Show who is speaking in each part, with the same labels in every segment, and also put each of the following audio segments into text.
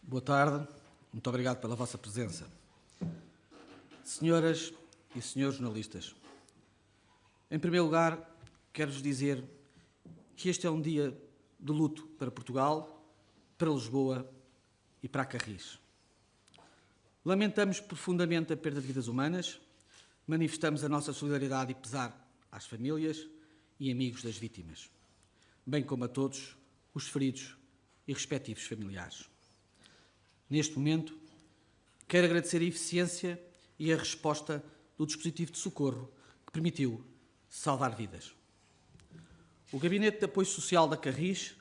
Speaker 1: Boa tarde, muito obrigado pela vossa presença. Senhoras e senhores jornalistas, em primeiro lugar, quero-vos dizer que este é um dia de luto para Portugal, para Lisboa e para a Carris. Lamentamos profundamente a perda de vidas humanas, manifestamos a nossa solidariedade e pesar às famílias e amigos das vítimas, bem como a todos os feridos e respectivos familiares. Neste momento, quero agradecer a eficiência e a resposta do dispositivo de socorro que permitiu salvar vidas. O Gabinete de Apoio Social da Carris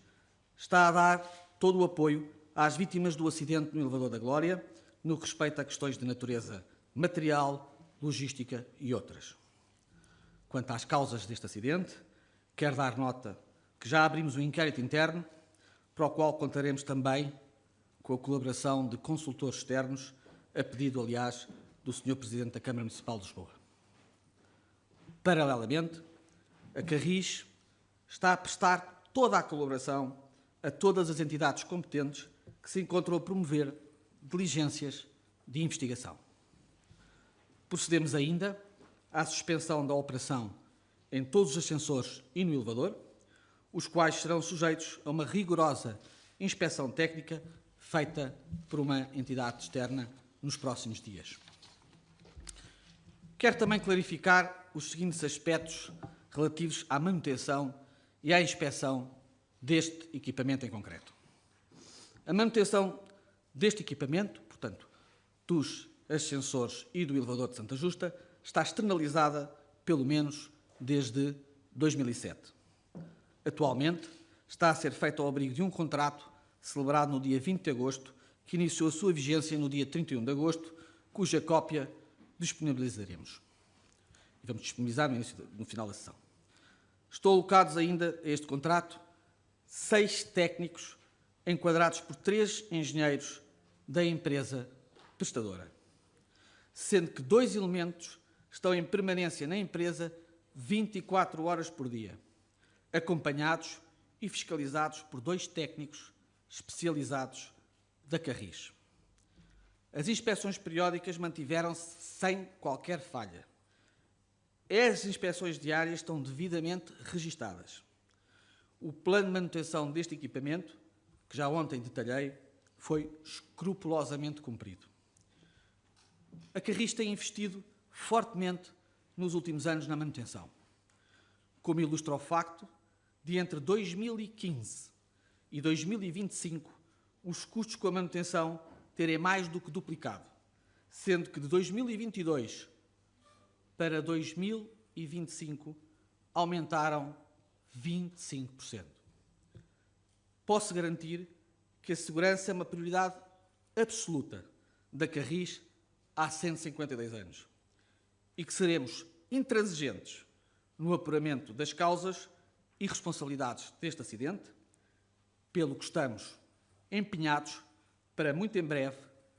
Speaker 1: está a dar todo o apoio às vítimas do acidente no Elevador da Glória, no que respeita a questões de natureza material, logística e outras. Quanto às causas deste acidente, quero dar nota que já abrimos um inquérito interno, para o qual contaremos também com a colaboração de consultores externos, a pedido, aliás, do Sr. Presidente da Câmara Municipal de Lisboa. Paralelamente, a Carris está a prestar toda a colaboração a todas as entidades competentes que se encontram a promover diligências de investigação. Procedemos ainda à suspensão da operação em todos os ascensores e no elevador, os quais serão sujeitos a uma rigorosa inspeção técnica feita por uma entidade externa nos próximos dias. Quero também clarificar os seguintes aspectos relativos à manutenção e à inspeção deste equipamento em concreto. A manutenção deste equipamento, portanto, dos ascensores e do elevador de Santa Justa, está externalizada pelo menos desde 2007. Atualmente, está a ser feita ao abrigo de um contrato celebrado no dia 20 de agosto, que iniciou a sua vigência no dia 31 de agosto, cuja cópia disponibilizaremos. E vamos disponibilizar no final da sessão. Estão alocados ainda a este contrato 6 técnicos enquadrados por 3 engenheiros da empresa prestadora, sendo que 2 elementos estão em permanência na empresa 24 horas por dia, acompanhados e fiscalizados por 2 técnicos especializados da Carris. As inspeções periódicas mantiveram-se sem qualquer falha. As inspeções diárias estão devidamente registadas. O plano de manutenção deste equipamento, que já ontem detalhei, foi escrupulosamente cumprido. A Carris tem investido fortemente nos últimos anos na manutenção, como ilustra o facto de entre 2015 e 2025 os custos com a manutenção terem mais do que duplicado, sendo que de 2022 para 2025 aumentaram 25%. Posso garantir que a segurança é uma prioridade absoluta da Carris há 152 anos e que seremos intransigentes no apuramento das causas e responsabilidades deste acidente, pelo que estamos empenhados para, muito em breve,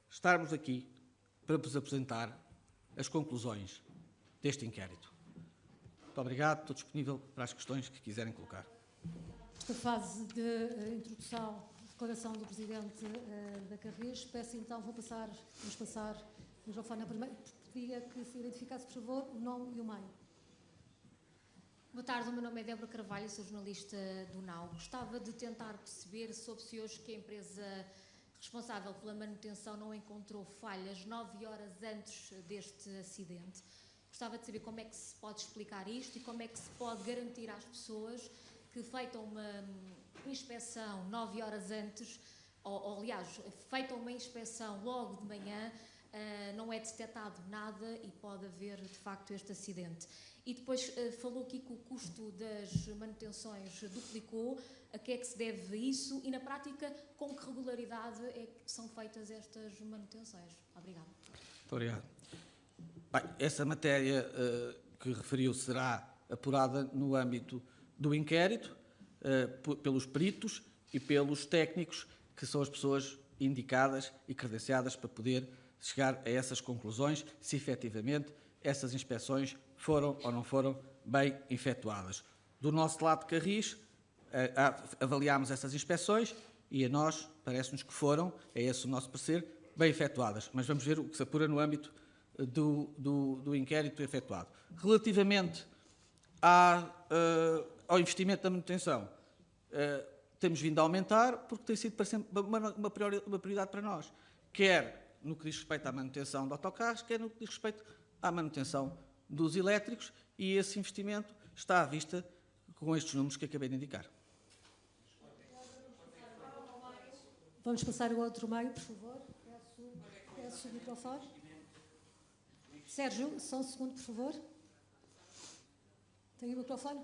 Speaker 1: estarmos aqui para vos apresentar as conclusões deste inquérito. Muito obrigado, estou disponível para as questões que quiserem colocar.
Speaker 2: Esta fase de introdução, declaração do Presidente da Carris, peço então, vamos passar o microfone a primeiro, pedia que se identificasse, por favor, o nome e o meio.
Speaker 3: Boa tarde, o meu nome é Débora Carvalho, sou jornalista do NAU. Gostava de tentar perceber, soube-se hoje que a empresa responsável pela manutenção não encontrou falhas 9 horas antes deste acidente. Gostava de saber como é que se pode explicar isto e como é que se pode garantir às pessoas que, feita uma inspeção 9 horas antes, ou aliás, feita uma inspeção logo de manhã, não é detectado nada e pode haver, de facto, este acidente. E depois falou aqui que o custo das manutenções duplicou. A que é que se deve isso? E, na prática, com que regularidade é que são feitas estas manutenções? Obrigada.
Speaker 1: Muito obrigado. Bem, essa matéria que referiu será apurada no âmbito do inquérito, pelos peritos e pelos técnicos, que são as pessoas indicadas e credenciadas para poder chegar a essas conclusões, se efetivamente essas inspeções foram ou não foram bem efetuadas. Do nosso lado de Carris, avaliámos essas inspeções e a nós parece-nos que foram, é esse o nosso parecer, bem efetuadas. Mas vamos ver o que se apura no âmbito do inquérito efetuado. Relativamente ao investimento da manutenção, temos vindo a aumentar porque tem sido sempre uma prioridade para nós, quer no que diz respeito à manutenção de autocarros, quer no que diz respeito à manutenção dos elétricos, e esse investimento está à vista com estes números que acabei de indicar.
Speaker 2: Vamos passar ao outro meio, por favor. Peço o microfone. Sérgio, só um segundo, por favor. Tem o microfone?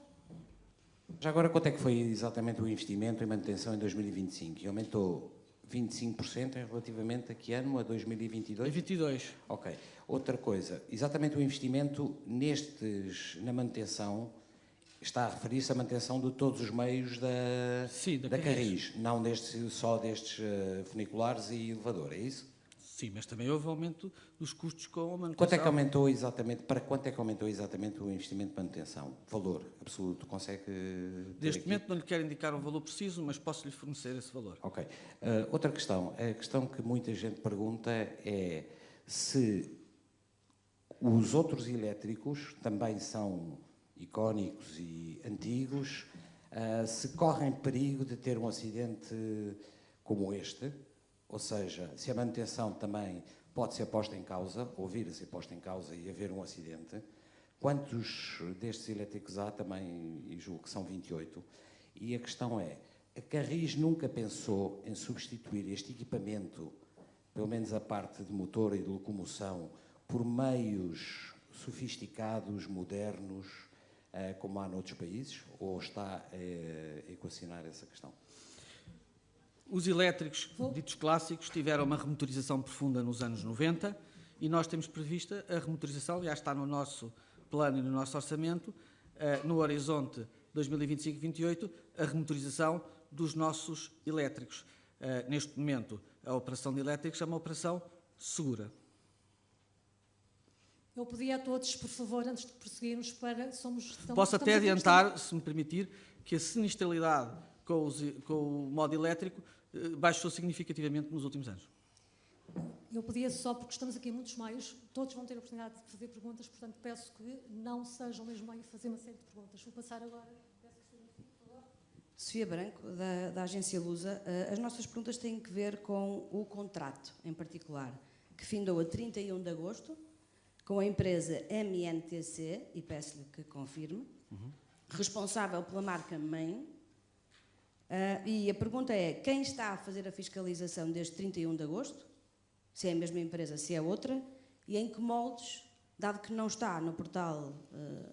Speaker 4: Já agora, quanto é que foi exatamente o investimento em manutenção em 2025? E aumentou 25% relativamente a que ano? A 2022?
Speaker 1: Em 22.
Speaker 4: Ok. Outra coisa, exatamente o investimento na manutenção está a referir-se à manutenção de todos os meios da Carris, não só destes funiculares e elevador, é isso?
Speaker 1: Sim, mas também houve aumento dos custos com a manutenção.
Speaker 4: Quanto é que aumentou exatamente, para quanto é que aumentou exatamente o investimento de manutenção? Valor absoluto, consegue ter
Speaker 1: Neste
Speaker 4: aqui?
Speaker 1: momento não lhe quero indicar um valor preciso, mas posso-lhe fornecer esse valor.
Speaker 4: Ok. Outra questão, a questão que muita gente pergunta é se os outros elétricos também são icónicos e antigos, se correm perigo de ter um acidente como este, ou seja, se a manutenção também pode ser posta em causa, ou vir a ser posta em causa e haver um acidente. Quantos destes elétricos há também, e julgo que são 28, e a questão é, a Carris nunca pensou em substituir este equipamento, pelo menos a parte de motor e de locomoção, por meios sofisticados, modernos, como há noutros países, ou está a equacionar essa questão?
Speaker 1: Os elétricos, ditos clássicos, tiveram uma remotorização profunda nos anos 90 e nós temos prevista a remotorização, já está no nosso plano e no nosso orçamento, no horizonte 2025-28, a remotorização dos nossos elétricos. Neste momento, a operação de elétricos é uma operação segura.
Speaker 2: Eu pedi a todos, por favor, antes de prosseguirmos,
Speaker 1: Posso até adiantar, se me permitir, que a sinistralidade com o modo elétrico baixou significativamente nos últimos anos.
Speaker 2: Eu pedia só, porque estamos aqui em muitos meios, todos vão ter a oportunidade de fazer perguntas, portanto peço que não sejam mesmo meio a fazer uma série de perguntas. Vou passar agora.
Speaker 5: Sofia Branco, da agência Lusa. As nossas perguntas têm que ver com o contrato, em particular, que findou a 31 de agosto, com a empresa MNTC, e peço-lhe que confirme, responsável pela marca MAN. E a pergunta é, quem está a fazer a fiscalização desde 31 de agosto? Se é a mesma empresa, se é outra? E em que moldes, dado que não está no portal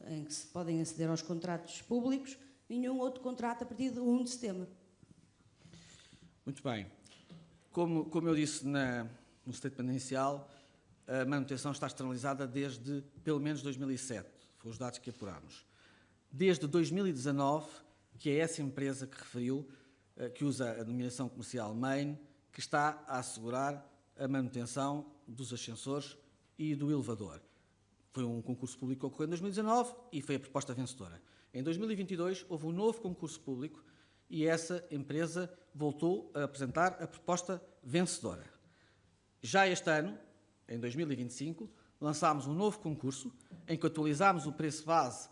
Speaker 5: em que se podem aceder aos contratos públicos, nenhum outro contrato a partir de 1 de setembro?
Speaker 1: Muito bem. Como eu disse no statement inicial, a manutenção está externalizada desde pelo menos 2007. Foram os dados que apurámos. Desde 2019, que é essa empresa que referiu, que usa a denominação comercial MAN, que está a assegurar a manutenção dos ascensores e do elevador. Foi um concurso público que ocorreu em 2019 e foi a proposta vencedora. Em 2022 houve um novo concurso público e essa empresa voltou a apresentar a proposta vencedora. Já este ano, em 2025, lançámos um novo concurso em que atualizámos o preço base.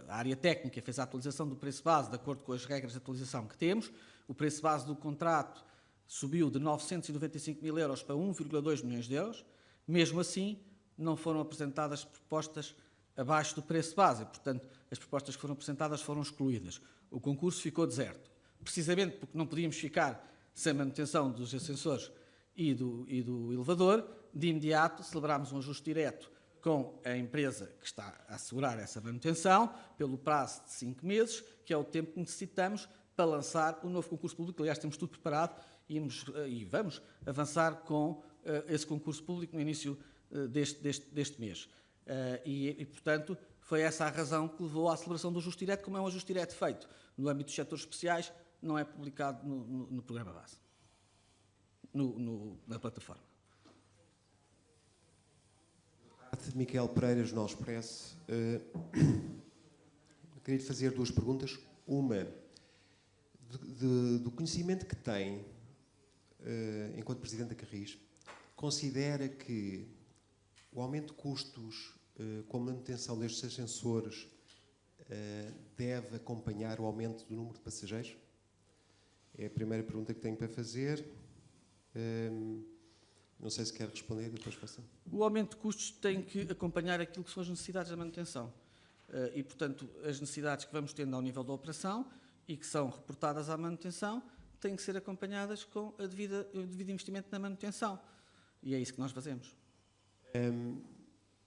Speaker 1: A área técnica fez a atualização do preço base de acordo com as regras de atualização que temos. O preço base do contrato subiu de 995 mil euros para 1,2 milhões de euros. Mesmo assim, não foram apresentadas propostas abaixo do preço base. Portanto, as propostas que foram apresentadas foram excluídas. O concurso ficou deserto. Precisamente porque não podíamos ficar sem manutenção dos ascensores e do elevador, de imediato celebrámos um ajuste direto com a empresa que está a assegurar essa manutenção, pelo prazo de 5 meses, que é o tempo que necessitamos para lançar o novo concurso público. Aliás, temos tudo preparado e vamos avançar com esse concurso público no início deste mês. Portanto, foi essa a razão que levou à celebração do ajuste direto. Como é um ajuste direto feito no âmbito dos setores especiais, não é publicado no programa base, na plataforma.
Speaker 6: Miquel Pereira, Jornal Expresso. Queria-lhe fazer duas perguntas. Uma, do conhecimento que tem, enquanto Presidente da Carris, considera que o aumento de custos com a manutenção destes ascensores deve acompanhar o aumento do número de passageiros? É a primeira pergunta que tenho para fazer. Não sei se quer responder, depois faço.
Speaker 1: O aumento de custos tem que acompanhar aquilo que são as necessidades da manutenção. E, portanto, as necessidades que vamos tendo ao nível da operação e que são reportadas à manutenção têm que ser acompanhadas com o devido investimento na manutenção. E é isso que nós fazemos.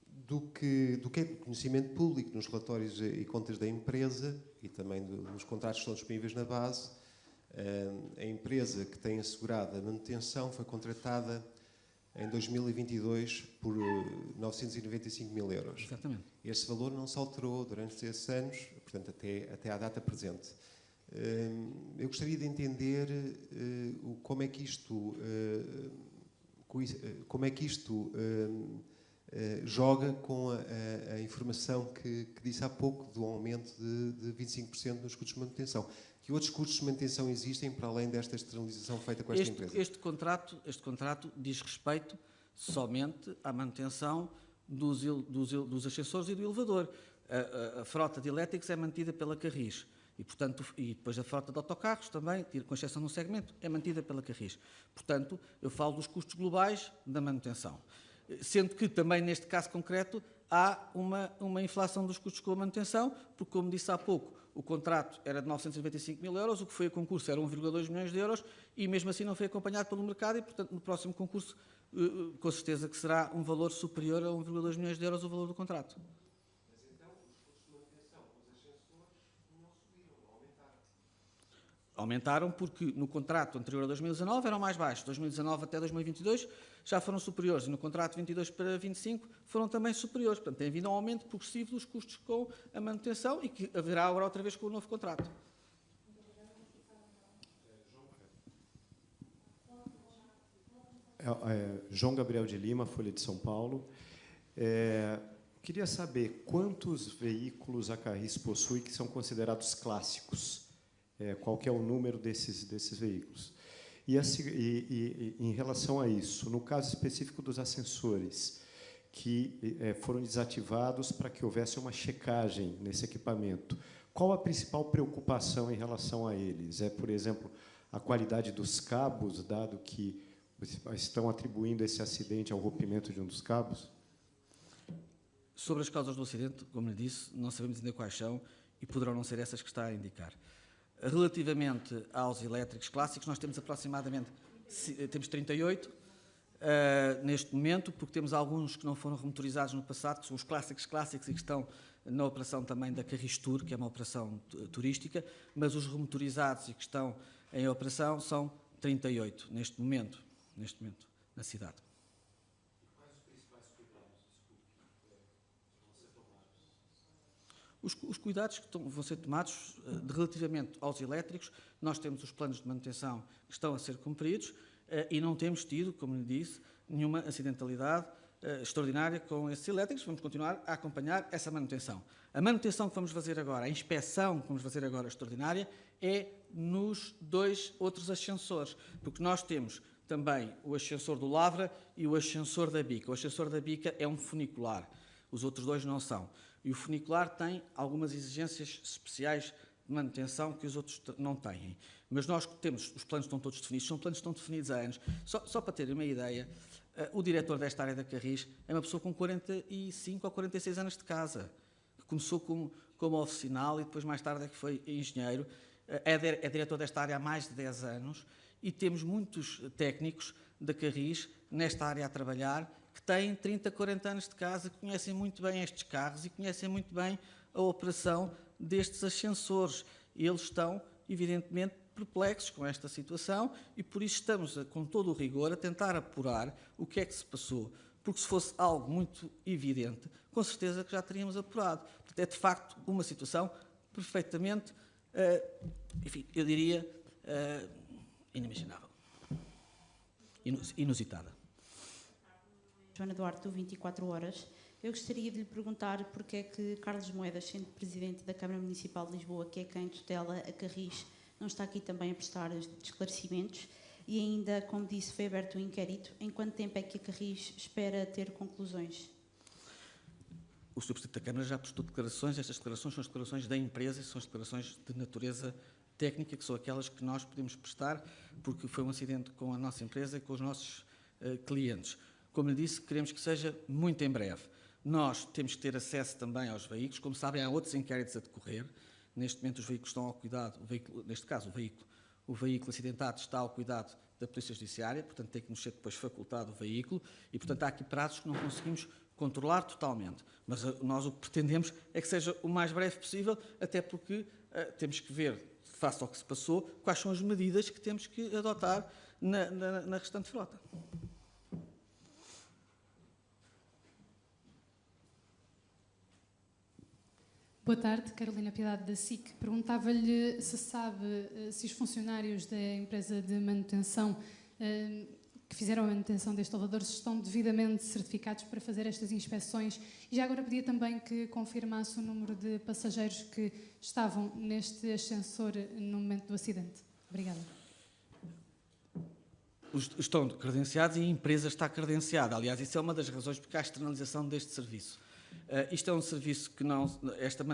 Speaker 6: Do que é conhecimento público nos relatórios e contas da empresa e também nos contratos que estão disponíveis na base, a empresa que tem assegurado a manutenção foi contratada em 2022 por 995 mil euros.
Speaker 1: Exatamente.
Speaker 6: Este valor não se alterou durante esses anos, portanto, até à data presente. Eu gostaria de entender como é que isto joga com a informação que disse há pouco do aumento de 25% nos custos de manutenção. Que outros custos de manutenção existem para além desta externalização feita com esta empresa?
Speaker 1: Este contrato diz respeito somente à manutenção dos ascensores e do elevador. A frota de elétricos é mantida pela Carris e depois a frota de autocarros também, com exceção de um segmento, é mantida pela Carris. Portanto, eu falo dos custos globais da manutenção. Sendo que também neste caso concreto há uma inflação dos custos com a manutenção, porque, como disse há pouco, o contrato era de 995 mil euros, o que foi a concurso era 1,2 milhões de euros e mesmo assim não foi acompanhado pelo mercado e, portanto, no próximo concurso, com certeza que será um valor superior a 1,2 milhões de euros o valor do contrato.
Speaker 6: Mas então os custos de manutenção dos ascensores não subiram, não aumentaram?
Speaker 1: Aumentaram porque no contrato anterior a 2019 eram mais baixos, 2019 até 2022 já foram superiores e no contrato 22 para 25 foram também superiores. Portanto, tem havido um aumento progressivo dos custos com a manutenção e que haverá agora outra vez com o novo contrato.
Speaker 7: João Gabriel de Lima, Folha de São Paulo. Queria saber quantos veículos a Carris possui que são considerados clássicos. Qual que é o número desses veículos? E em relação a isso, no caso específico dos ascensores, que foram desativados para que houvesse uma checagem nesse equipamento, qual a principal preocupação em relação a eles? Por exemplo, a qualidade dos cabos, dado que estão atribuindo esse acidente ao rompimento de um dos cabos?
Speaker 1: Sobre as causas do acidente, como lhe disse, não sabemos ainda quais são e poderão não ser essas que está a indicar. Relativamente aos elétricos clássicos, nós temos aproximadamente 38 neste momento, porque temos alguns que não foram remotorizados no passado, que são os clássicos e que estão na operação também da Carris Tour, que é uma operação turística, mas os remotorizados e que estão em operação são 38 neste momento na cidade. Os cuidados que vão ser tomados relativamente aos elétricos, nós temos os planos de manutenção que estão a ser cumpridos e não temos tido, como lhe disse, nenhuma acidentalidade extraordinária com esses elétricos. Vamos continuar a acompanhar essa manutenção. A manutenção que vamos fazer agora, a inspeção que vamos fazer agora extraordinária, é nos 2 outros ascensores, porque nós temos também o ascensor do Lavra e o ascensor da Bica. O ascensor da Bica é um funicular, os outros 2 não são. E o funicular tem algumas exigências especiais de manutenção que os outros não têm. Mas nós temos, os planos estão todos definidos, são planos que estão definidos há anos. Só para terem uma ideia, o diretor desta área da Carris é uma pessoa com 45 ou 46 anos de casa, que começou como oficinal e depois mais tarde é que foi engenheiro. É diretor desta área há mais de 10 anos e temos muitos técnicos da Carris nesta área a trabalhar que têm 30, 40 anos de casa, que conhecem muito bem estes carros e conhecem muito bem a operação destes ascensores. Eles estão, evidentemente, perplexos com esta situação e por isso estamos, com todo o rigor, a tentar apurar o que é que se passou. Porque se fosse algo muito evidente, com certeza que já teríamos apurado. Portanto, é, de facto, uma situação perfeitamente, enfim, eu diria, inimaginável, inusitada.
Speaker 8: Joana Duarte, do 24 Horas. Eu gostaria de lhe perguntar porque é que Carlos Moedas, sendo Presidente da Câmara Municipal de Lisboa, que é quem tutela a Carris, não está aqui também a prestar esclarecimentos? E ainda, como disse, foi aberto o inquérito. Em quanto tempo é que a Carris espera ter conclusões?
Speaker 1: O Sr. Presidente da Câmara já prestou declarações. Estas declarações são as declarações da empresa, são as declarações de natureza técnica, que são aquelas que nós podemos prestar, porque foi um acidente com a nossa empresa e com os nossos clientes. Como lhe disse, queremos que seja muito em breve. Nós temos que ter acesso também aos veículos. Como sabem, há outros inquéritos a decorrer. Neste momento, os veículos estão ao cuidado, neste caso, o veículo acidentado está ao cuidado da Polícia Judiciária, portanto, tem que nos ser depois facultado o veículo e, portanto, há aqui prazos que não conseguimos controlar totalmente. Mas nós o que pretendemos é que seja o mais breve possível, até porque temos que ver, face ao que se passou, quais são as medidas que temos que adotar na restante frota.
Speaker 9: Boa tarde, Carolina Piedade da SIC. Perguntava-lhe se sabe se os funcionários da empresa de manutenção que fizeram a manutenção deste elevador estão devidamente certificados para fazer estas inspeções. E já agora pedia também que confirmasse o número de passageiros que estavam neste ascensor no momento do acidente. Obrigada.
Speaker 1: Estão credenciados e a empresa está credenciada. Aliás, isso é uma das razões porque há a externalização deste serviço. Isto é um serviço que não... Esta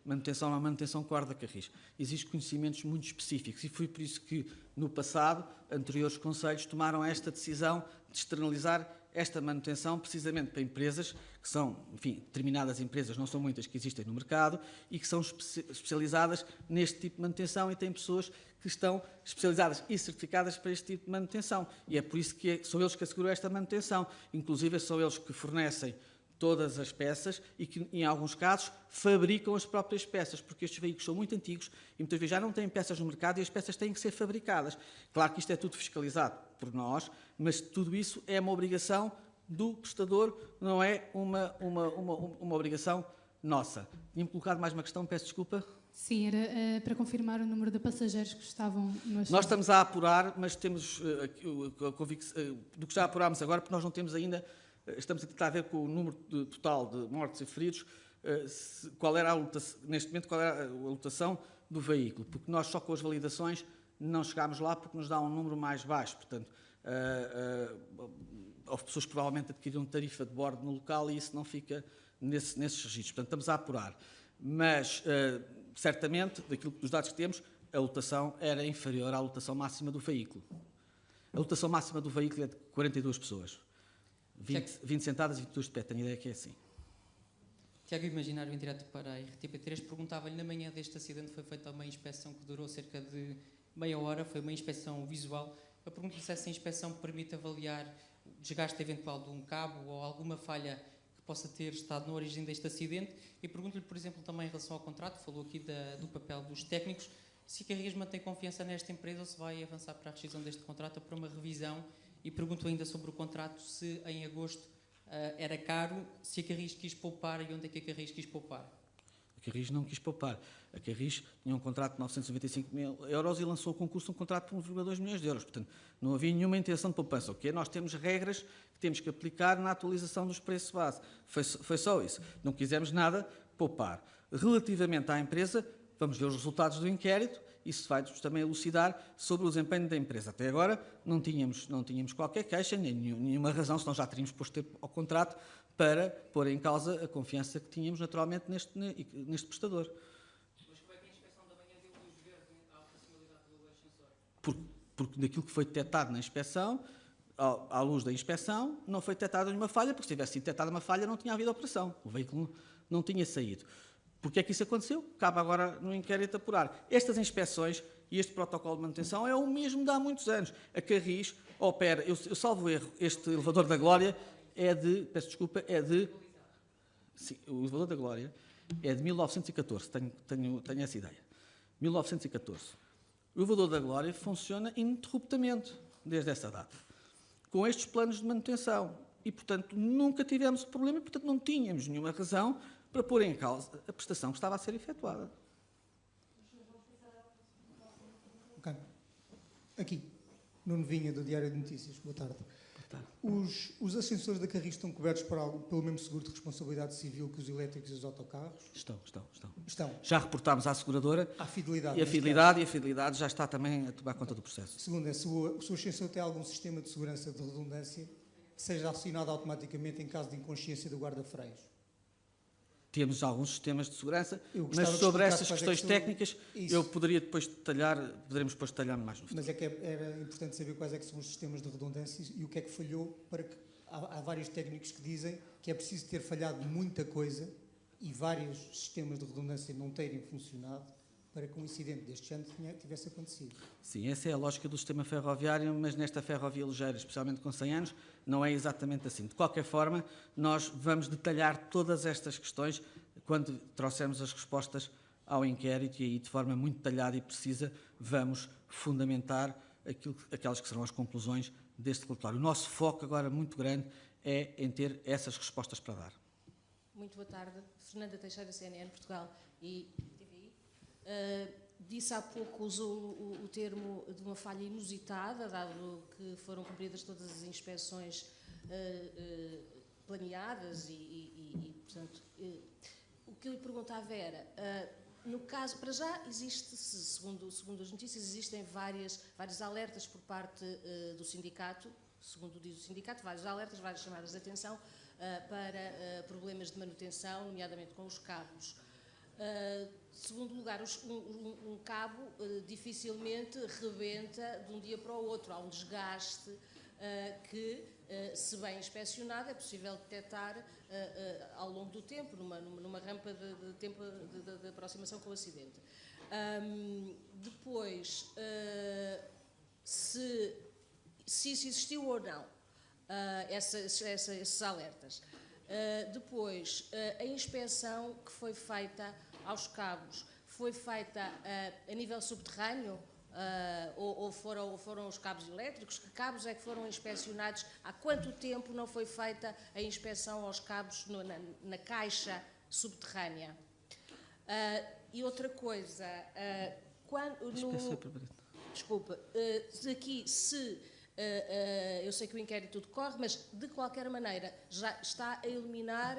Speaker 1: manutenção é uma manutenção core da Carris. Existem conhecimentos muito específicos e foi por isso que, no passado, anteriores conselhos tomaram esta decisão de externalizar esta manutenção precisamente para empresas que são, enfim, determinadas empresas, não são muitas que existem no mercado e que são especializadas neste tipo de manutenção e têm pessoas que estão especializadas e certificadas para este tipo de manutenção. E é por isso que são eles que asseguram esta manutenção. Inclusive, são eles que fornecem todas as peças e que, em alguns casos, fabricam as próprias peças, porque estes veículos são muito antigos e muitas vezes já não têm peças no mercado e as peças têm que ser fabricadas. Claro que isto é tudo fiscalizado por nós, mas tudo isso é uma obrigação do prestador, não é uma obrigação nossa. Tinha-me colocado mais uma questão, peço desculpa.
Speaker 9: Sim, era para confirmar o número de passageiros que estavam no ascensor.
Speaker 1: Nós estamos a apurar, mas temos a convicção do que já apurámos agora, porque nós não temos ainda... Estamos a tentar ver com o número total de mortos e feridos, qual era neste momento, qual era a lotação do veículo, porque nós só com as validações não chegámos lá porque nos dá um número mais baixo. Portanto, houve pessoas que provavelmente adquiriram tarifa de bordo no local e isso não fica nesses registros. Portanto, estamos a apurar. Mas, certamente, dos dados que temos, a lotação era inferior à lotação máxima do veículo. A lotação máxima do veículo é de 42 pessoas. 20 sentadas e 22 de pé, tenho a ideia que é assim.
Speaker 10: Tiago Imaginário, em direto para a RTP3, perguntava-lhe, na manhã deste acidente foi feita uma inspeção que durou cerca de meia hora, foi uma inspeção visual. Eu pergunto-lhe se essa inspeção permite avaliar o desgaste eventual de um cabo ou alguma falha que possa ter estado na origem deste acidente e pergunto-lhe, por exemplo, também em relação ao contrato, falou aqui do papel dos técnicos, se a Carris mantém confiança nesta empresa ou se vai avançar para a rescisão deste contrato ou para uma revisão. E pergunto ainda sobre o contrato, se em agosto era caro, se a Carris quis poupar e onde é que a Carris quis poupar?
Speaker 1: A Carris não quis poupar. A Carris tinha um contrato de 995 mil euros e lançou o concurso um contrato por 1,2 milhões de euros. Portanto, não havia nenhuma intenção de poupança. O que é? Nós temos regras que temos que aplicar na atualização dos preços base. Foi só isso. Não quisemos nada poupar. Relativamente à empresa, vamos ver os resultados do inquérito. Isso vai-nos também elucidar sobre o desempenho da empresa. Até agora não tínhamos qualquer queixa, nem nenhuma razão, senão já teríamos posto ao contrato para pôr em causa a confiança que tínhamos naturalmente neste prestador.
Speaker 10: Mas como é que a inspeção da manhã deu luz verde à operacionalidade do ascensor?
Speaker 1: Porque daquilo que foi detectado na inspeção, à luz da inspeção, não foi detectada nenhuma falha, porque se tivesse sido detectada uma falha não tinha havido operação. O veículo não tinha saído. Porque é que isso aconteceu? Cabe agora no inquérito apurar. Estas inspeções e este protocolo de manutenção é o mesmo de há muitos anos. A Carris opera, eu salvo erro, este elevador da Glória é de, peço desculpa, sim, o elevador da Glória é de 1914, tenho essa ideia. 1914. O elevador da Glória funciona ininterruptamente desde essa data, com estes planos de manutenção. E, portanto, nunca tivemos problema e, portanto, não tínhamos nenhuma razão para pôr em causa a prestação que estava a ser efetuada.
Speaker 11: Okay. Aqui, Nuno Vinha, do Diário de Notícias. Boa tarde. Os ascensores da Carris estão cobertos pelo mesmo seguro de responsabilidade civil que os elétricos e os autocarros?
Speaker 1: Estão. Já reportámos à seguradora.
Speaker 11: À fidelidade.
Speaker 1: E a fidelidade já está também a tomar conta do processo.
Speaker 11: Segundo, se o ascensor tem algum sistema de segurança de redundância que seja acionado automaticamente em caso de inconsciência do guarda-freios?
Speaker 1: Temos alguns sistemas de segurança, mas sobre essas questões técnicas eu poderemos depois detalhar mais no futuro.
Speaker 11: Mas é que era importante saber quais é que são os sistemas de redundância e o que é que falhou para que... Há vários técnicos que dizem que é preciso ter falhado muita coisa e vários sistemas de redundância não terem funcionado para que um incidente deste género tivesse acontecido.
Speaker 1: Sim, essa é a lógica do sistema ferroviário, mas nesta ferrovia ligeira, especialmente com 100 anos, não é exatamente assim. De qualquer forma, nós vamos detalhar todas estas questões quando trouxermos as respostas ao inquérito e aí, de forma muito detalhada e precisa, vamos fundamentar aquelas que serão as conclusões deste relatório. O nosso foco agora muito grande é em ter essas respostas para dar.
Speaker 12: Muito boa tarde. Fernanda Teixeira, CNN Portugal e TVI. Disse há pouco, usou o termo de uma falha inusitada, dado que foram cumpridas todas as inspeções planeadas e portanto, o que eu lhe perguntava era, no caso, para já existe, segundo as notícias, existem vários alertas por parte do sindicato, segundo diz o sindicato, vários alertas, várias chamadas de atenção para problemas de manutenção, nomeadamente com os cabos. Segundo lugar, um cabo dificilmente rebenta de um dia para o outro. Há um desgaste que, se bem inspecionado, é possível detectar ao longo do tempo, numa rampa de tempo de aproximação com o acidente. Depois, se existiu ou não esses alertas. Depois, a inspeção que foi feita aos cabos foi feita a nível subterrâneo ou foram os cabos elétricos? Que cabos é que foram inspecionados? Há quanto tempo não foi feita a inspeção aos cabos na caixa subterrânea? E outra coisa, desculpa, aqui eu sei que o inquérito decorre, mas de qualquer maneira já está a eliminar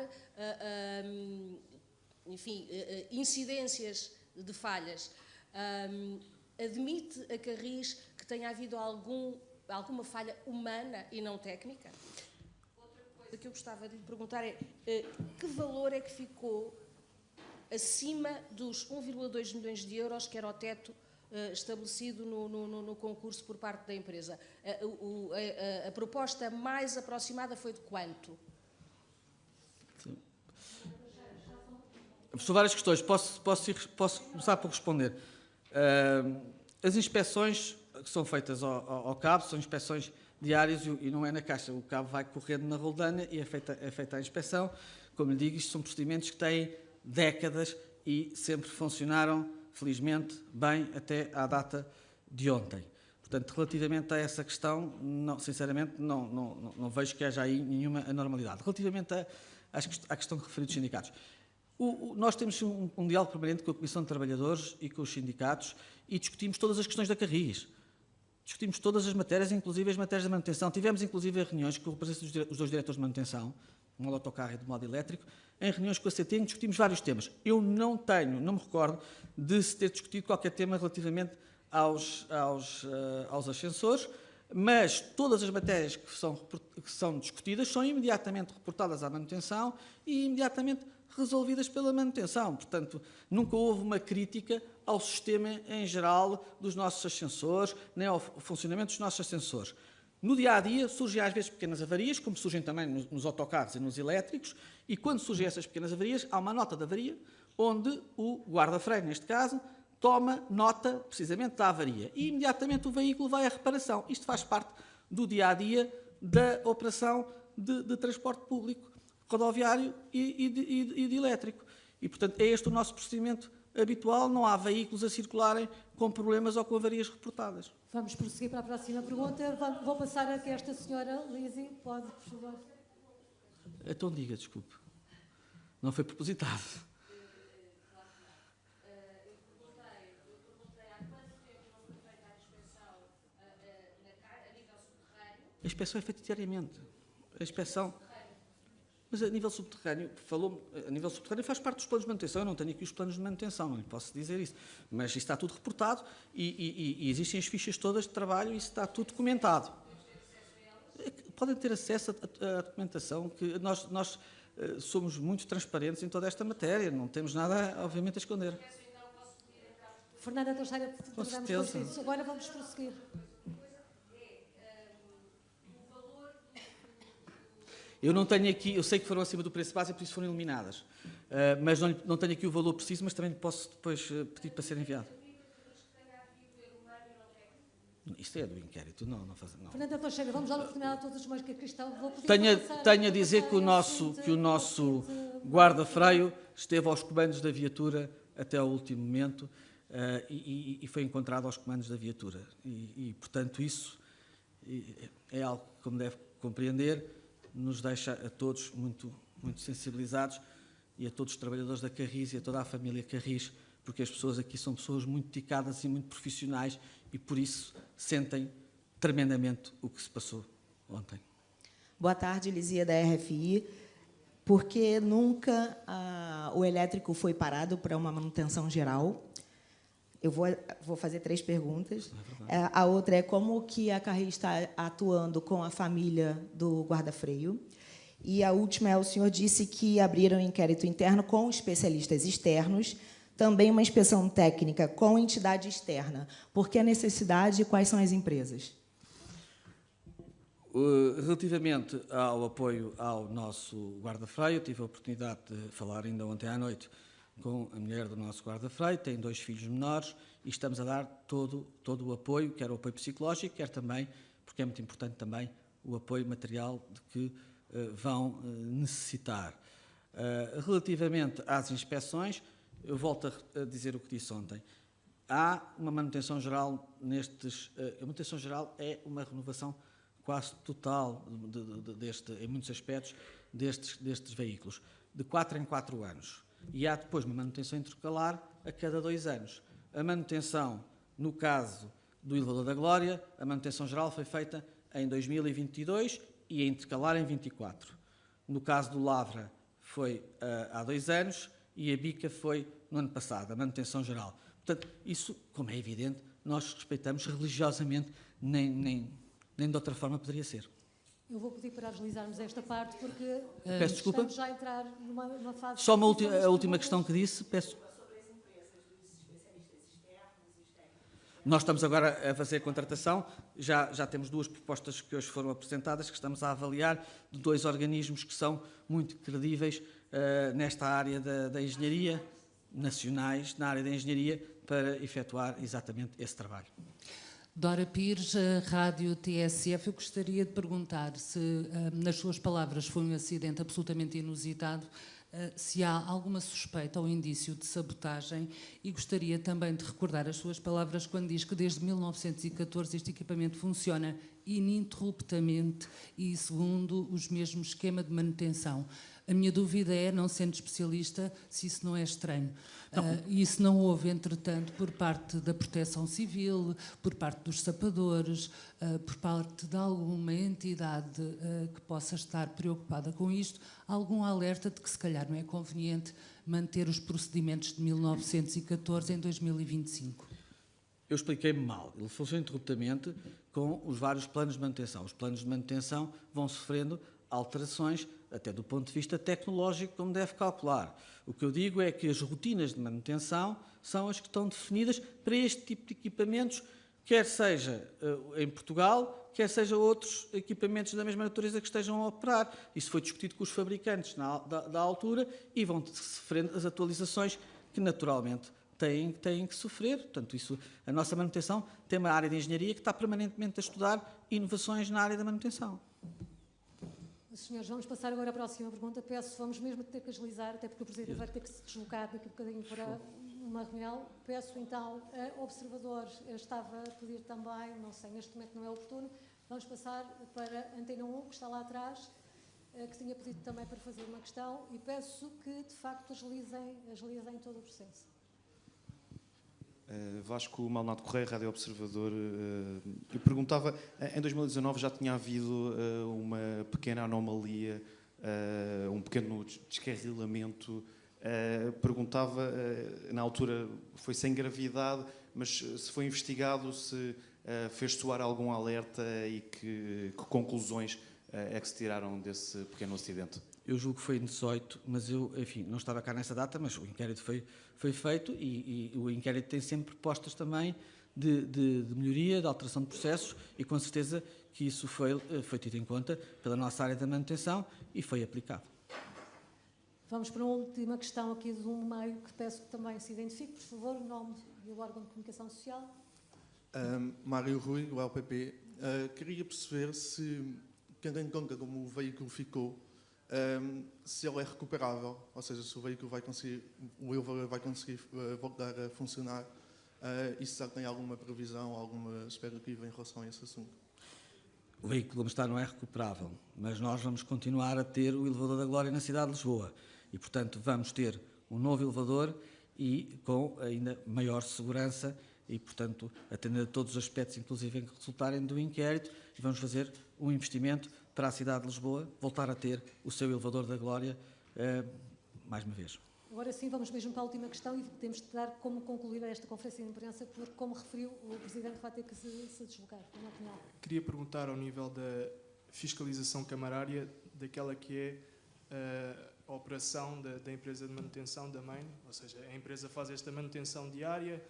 Speaker 12: incidências de falhas. Admite a Carris que tenha havido alguma falha humana e não técnica? Outra coisa que eu gostava de lhe perguntar é que valor é que ficou acima dos 1,2 milhões de euros que era o teto estabelecido no concurso por parte da empresa? A proposta mais aproximada foi de quanto?
Speaker 1: São várias questões. Posso começar por responder. As inspeções que são feitas ao cabo são inspeções diárias e não é na caixa. O cabo vai correndo na roldana e é feita a inspeção. Como lhe digo, isto são procedimentos que têm décadas e sempre funcionaram, felizmente, bem até à data de ontem. Portanto, relativamente a essa questão, sinceramente, não vejo que haja aí nenhuma anormalidade. Relativamente à questão que referi dos sindicatos, nós temos um diálogo permanente com a Comissão de Trabalhadores e com os sindicatos e discutimos todas as questões da Carris. Discutimos todas as matérias, inclusive as matérias da manutenção. Tivemos, inclusive, reuniões com o representante dos dois diretores de manutenção, do modo autocarro e do modo elétrico, em reuniões com a CT, em que discutimos vários temas. Eu não me recordo de se ter discutido qualquer tema relativamente aos ascensores, mas todas as matérias que são discutidas são imediatamente reportadas à manutenção e imediatamente resolvidas pela manutenção. Portanto, nunca houve uma crítica ao sistema em geral dos nossos ascensores, nem ao funcionamento dos nossos ascensores. No dia-a-dia surgem às vezes pequenas avarias, como surgem também nos autocarros e nos elétricos, e quando surgem essas pequenas avarias, há uma nota de avaria, onde o guarda-freio, neste caso, toma nota precisamente da avaria e imediatamente o veículo vai à reparação. Isto faz parte do dia-a-dia da operação de transporte público, rodoviário e de elétrico. E, portanto, é este o nosso procedimento habitual, não há veículos a circularem com problemas ou com avarias reportadas.
Speaker 2: Vamos prosseguir para a próxima pergunta. Vou passar a que esta senhora, Lizzie, pode, por favor.
Speaker 1: Então diga, desculpe. Não foi propositado. A inspeção é feita diariamente. A inspeção... Mas a nível subterrâneo, a nível subterrâneo faz parte dos planos de manutenção. Eu não tenho aqui os planos de manutenção, não lhe posso dizer isso. Mas isso está tudo reportado e existem as fichas todas de trabalho e isso está tudo documentado. Podem ter acesso à documentação, que nós somos muito transparentes em toda esta matéria, não temos nada, obviamente, a esconder.
Speaker 2: Fernanda Teixeira, agora vamos prosseguir.
Speaker 1: Eu não tenho aqui, eu sei que foram acima do preço base e por isso foram eliminadas, mas não tenho aqui o valor preciso, mas também posso depois pedir para ser enviado. Isto é do inquérito, não.
Speaker 2: Fernanda Teixeira, vamos dar a oportunidade a todos os demais que aqui estão.
Speaker 1: Tenho a dizer que o nosso guarda-freio esteve aos comandos da viatura até ao último momento e foi encontrado aos comandos da viatura. Portanto, isso é algo que, como deve compreender, nos deixa a todos muito, muito sensibilizados e a todos os trabalhadores da Carris e a toda a família Carris, porque as pessoas aqui são pessoas muito dedicadas e muito profissionais e, por isso, sentem tremendamente o que se passou ontem.
Speaker 13: Boa tarde, Lizia, da RFI. Porque nunca o elétrico foi parado para uma manutenção geral? Eu vou fazer 3 perguntas. A outra é como que a Carris está atuando com a família do guarda-freio. E a última é, o senhor disse que abriram um inquérito interno com especialistas externos, também uma inspeção técnica com entidade externa. Por que a necessidade e quais são as empresas?
Speaker 1: Relativamente ao apoio ao nosso guarda-freio, tive a oportunidade de falar ainda ontem à noite com a mulher do nosso guarda-freio, tem 2 filhos menores e estamos a dar todo o apoio, quer o apoio psicológico, quer também, porque é muito importante também, o apoio material de que vão necessitar. Relativamente às inspeções, eu volto a dizer o que disse ontem. Há uma manutenção geral a manutenção geral é uma renovação quase total, em muitos aspectos, destes veículos, de 4 em 4 anos. E há depois uma manutenção intercalar a cada 2 anos. A manutenção, no caso do Elevador da Glória, a manutenção geral foi feita em 2022 e a intercalar em 24. No caso do Lavra foi há 2 anos e a Bica foi no ano passado, a manutenção geral. Portanto, isso, como é evidente, nós respeitamos religiosamente, nem de outra forma poderia ser.
Speaker 2: Eu vou pedir para agilizarmos esta parte, porque
Speaker 1: peço desculpa.
Speaker 2: Estamos já a entrar numa fase...
Speaker 1: Só a última questão que disse, peço... Nós estamos agora a fazer a contratação, já temos 2 propostas que hoje foram apresentadas, que estamos a avaliar, de 2 organismos que são muito credíveis nesta área da engenharia, nacionais, na área da engenharia, para efetuar exatamente esse trabalho.
Speaker 14: Dora Pires, Rádio TSF. Eu gostaria de perguntar se, nas suas palavras, foi um acidente absolutamente inusitado, se há alguma suspeita ou indício de sabotagem, e gostaria também de recordar as suas palavras quando diz que desde 1914 este equipamento funciona ininterruptamente e segundo os mesmos esquema de manutenção. A minha dúvida é, não sendo especialista, se isso não é estranho. E se não houve, entretanto, por parte da Proteção Civil, por parte dos sapadores, por parte de alguma entidade que possa estar preocupada com isto, algum alerta de que se calhar não é conveniente manter os procedimentos de 1914 em 2025?
Speaker 1: Eu expliquei-me mal. Ele funciona interruptamente com os vários planos de manutenção. Os planos de manutenção vão sofrendo alterações, até do ponto de vista tecnológico, como deve calcular. O que eu digo é que as rotinas de manutenção são as que estão definidas para este tipo de equipamentos, quer seja em Portugal, quer seja outros equipamentos da mesma natureza que estejam a operar. Isso foi discutido com os fabricantes da altura e vão sofrendo as atualizações que, naturalmente, têm que sofrer. Portanto, a nossa manutenção tem uma área de engenharia que está permanentemente a estudar inovações na área da manutenção.
Speaker 2: Senhores, vamos passar agora à próxima pergunta. Vamos mesmo ter que agilizar, até porque o Presidente vai ter que se deslocar daqui a bocadinho para uma reunião. Peço então, a observador estava a pedir também, não sei, neste momento não é oportuno, vamos passar para a Antena 1, que está lá atrás, que tinha pedido também para fazer uma questão, e peço que, de facto, agilizem todo o processo.
Speaker 7: Vasco Maldonado Correia, Rádio Observador. Eu perguntava, em 2019 já tinha havido uma pequena anomalia, um pequeno descarrilamento. Perguntava, na altura foi sem gravidade, mas se foi investigado, se fez soar algum alerta e que conclusões é que se tiraram desse pequeno acidente?
Speaker 1: Eu julgo que foi em 18, mas eu, enfim, não estava cá nessa data, mas o inquérito foi feito e o inquérito tem sempre propostas também de melhoria, de alteração de processos e com certeza que isso foi tido em conta pela nossa área da manutenção e foi aplicado.
Speaker 2: Vamos para uma última questão aqui do meio, que peço que também se identifique, por favor, o nome e o órgão de comunicação social.
Speaker 15: Mário Rui, do LPP. Queria perceber se, tendo em conta como o veículo ficou, se ele é recuperável, ou seja, se o veículo vai conseguir, o elevador vai conseguir voltar a funcionar, e se já tem alguma previsão, alguma expectativa em relação a esse assunto.
Speaker 1: O veículo como está não é recuperável, mas nós vamos continuar a ter o elevador da Glória na cidade de Lisboa e, portanto, vamos ter um novo elevador e com ainda maior segurança e, portanto, atender a todos os aspectos, inclusive em que resultarem do inquérito, e vamos fazer um investimento para a cidade de Lisboa voltar a ter o seu elevador da Glória mais uma vez.
Speaker 2: Agora sim, vamos mesmo para a última questão e temos de dar como concluir esta conferência de imprensa, porque, como referiu, o Presidente vai ter que se deslocar.
Speaker 16: Queria perguntar ao nível da fiscalização camarária daquela que é a operação da empresa de manutenção da main, ou seja, a empresa faz esta manutenção diária,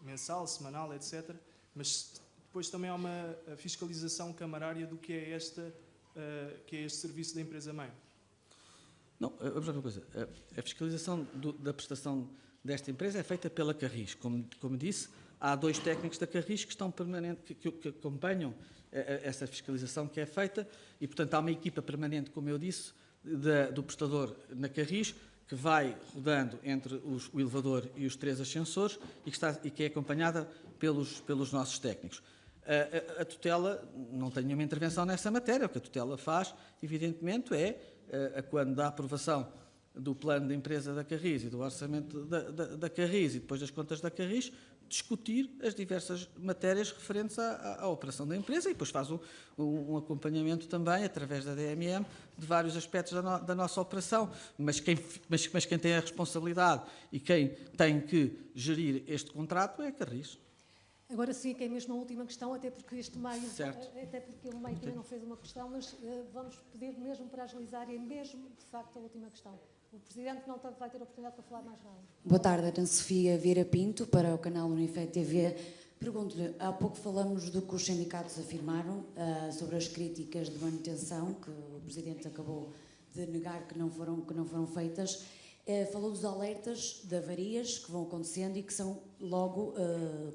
Speaker 16: mensal, semanal, etc. Mas depois também há uma fiscalização camarária do que é este serviço da empresa mãe.
Speaker 1: Não, vamos ver uma coisa. A fiscalização da prestação desta empresa é feita pela Carris. Como disse, há 2 técnicos da Carris que estão permanente, que acompanham essa fiscalização que é feita e, portanto, há uma equipa permanente, como eu disse, do prestador na Carris, que vai rodando entre o elevador e os 3 ascensores e que é acompanhada pelos nossos técnicos. A tutela não tem nenhuma intervenção nessa matéria. O que a tutela faz, evidentemente, é, quando dá aprovação do plano da empresa da Carris e do orçamento da Carris e depois das contas da Carris, discutir as diversas matérias referentes à operação da empresa e depois faz um acompanhamento também, através da DMM, de vários aspectos da nossa operação. Mas quem tem a responsabilidade e quem tem que gerir este contrato é a Carris.
Speaker 2: Agora sim, que é mesmo a última questão, até porque este meio,
Speaker 1: certo.
Speaker 2: Até porque o meio ainda não fez uma questão, mas vamos pedir mesmo para agilizar e é mesmo, de facto, a última questão. O Presidente não vai ter oportunidade para falar mais nada.
Speaker 17: Boa tarde, Ana Sofia Vieira Pinto, para o canal Unifé TV. Pergunto-lhe, há pouco falamos do que os sindicatos afirmaram sobre as críticas de manutenção, que o Presidente acabou de negar que não foram feitas. Falou dos alertas de avarias que vão acontecendo e que são logo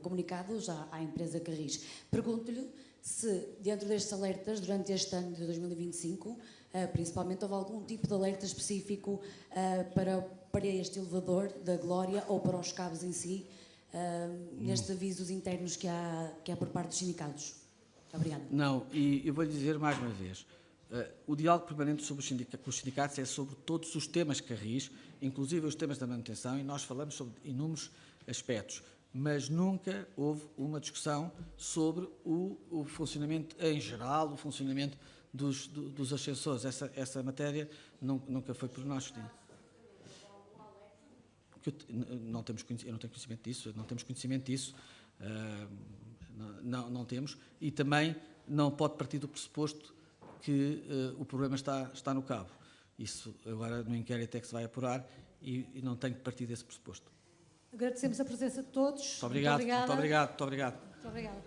Speaker 17: comunicados à empresa Carris. Pergunto-lhe se, dentro destes alertas, durante este ano de 2025, principalmente, houve algum tipo de alerta específico para este elevador da Glória ou para os cabos em si, nestes avisos internos que há por parte dos sindicatos. Obrigada.
Speaker 1: Não, e eu vou-lhe dizer mais uma vez. O diálogo permanente com os sindicatos é sobre todos os temas Carris, inclusive os temas da manutenção, e nós falamos sobre inúmeros aspectos, mas nunca houve uma discussão sobre o funcionamento em geral, o funcionamento dos ascensores. Essa matéria nunca foi por nós discutida. Eu não tenho conhecimento disso, não temos, e também não pode partir do pressuposto que o problema está no cabo. Isso agora no inquérito é que se vai apurar e não tem que partir desse pressuposto.
Speaker 2: Agradecemos a presença de todos.
Speaker 1: Muito obrigado.
Speaker 2: Muito obrigada.